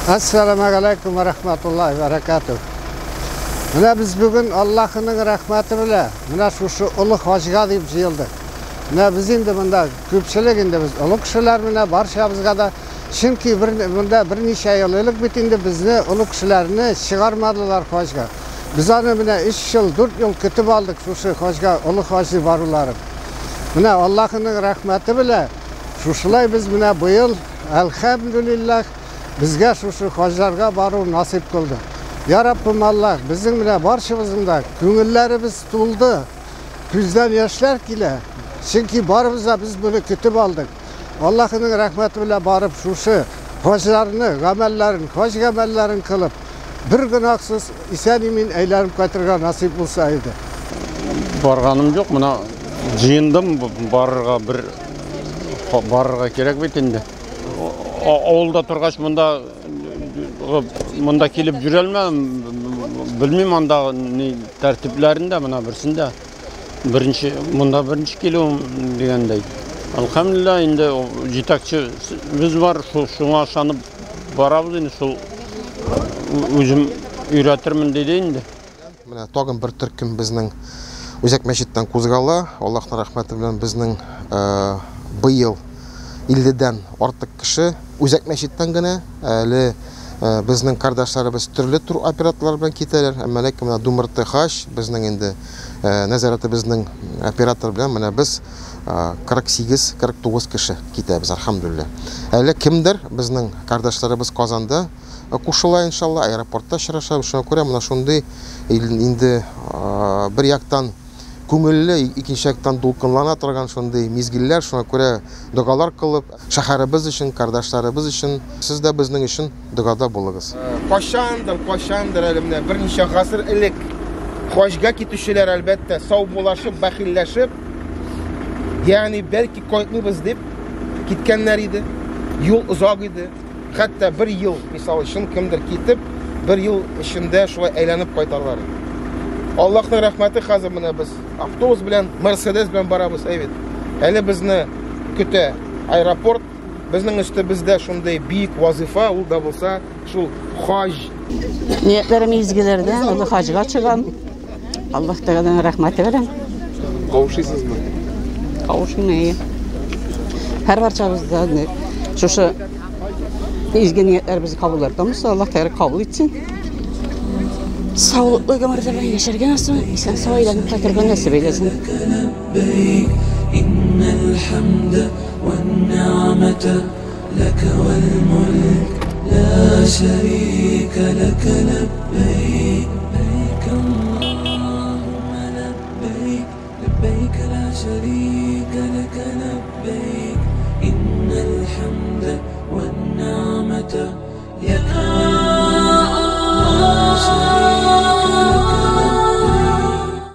Assalamu alaykum ve rahmetullahi ve berekatuh. Mine biz bugün Allah'ın rahmeti bile mine şu ulu hacıga deyip jıyıldık. Mine biz indi bunda köpçülük indi biz ulu kişiler mine barşabızga da çünkü bunda bir neçe yıllık bitindi bizni ulu kişilerini çıkarmadılar hacıga. Biz onu mine 3 yıl 4 yıl kütüp aldık şu hacıga ulu hacı varıların. Mine Allah'ın rahmeti bile şuşulay biz mine bu yıl elhamdülillah bizge şu hacılarga barı nasip kıldı. Ya Rabbim Allah bizim bile barşımızın da gönüllerimiz tuldu. Güzden yaşlar kile. Çünkü barımıza biz bunu kütüp aldık. Allah'ın rahmeti bile barıp şu hacılarını, gamellerin, hacı gamellerin kılıp bir günahsız isen imin eylerim katıırga nasip bulsaydı. Barganım yok, buna jıyındım barırga gerek bitindi. Oğulda turgaç munda kelip jürelmem, bilmem anda tertiplerinde buna birsinde. Munda birinci kelip degендей. Elhamdülillah indi jetakçı biz var, şuna aşanıp barabız indi, şol özüm üretirmin dedi indi. Mine tagın bir türküm bizning Özek meşitten kuzgala, Allah'ın rahmeti bilen bizning bu yıl 50'den artık kişi Özek meşitten gene bizning kardeşlerimiz türlü tur operatörler bilen keteler. Ama lekin Dumırtı Haş bizning endi nazarati bizning operator bilen mine biz 48-49 kişi ketemiz elhamdülillah. Kimdir bizning kardeşlerimiz Kazanda kuşula inşallah aeroportda şıraşa şuna göre mına şunday indi bir yaktan көңілі, ikkinchi yoqdan dolqinlana turgan shunday mezgillar, shuna ko'ra duolar qilib, shaharimiz uchun, qardoshlarimiz uchun, siz de bizning uchun duoda bo'linglar. Qachondir elimda bir necha asr ilk hajga ketuvchilar albatta savbolashib, baxillashib, ya'ni belki qo'ymaymiz deb ketganlar edi. Yo'l uzoq edi. Hatto bir yil, misol uchun kimdir ketib, bir yil ishinde shulay aylanib qaytarlar. Allah'ın rahmeti hazır buna biz avtobus bilen Mercedes bilen barabız evet. Hele bizni küte aeroport bizning üstümüzde şunday büyük vazifa ol da bolsa şu haj. Niyetlerim izgilerden ulu hacıga çıkan. Allah Teala'dan rahmeti veren. Kavuşuyorsunuz mu? Kavuşun iyi. Her parçamızda şu izgi niyetler bizi kabul eder. Allah Teala kabul etsin. Sağlıklı ömürde ben yaşarken aslında insan sağlayıp kaçırgan nasip eylesin. İnnel hamde ven ni'mete leke vel mulk la şerike leke lebbeyk lebbeyk Allahümme lebbeyk lebbeyk la şerike leke lebbeyk İnnel hamde ven ni'mete leke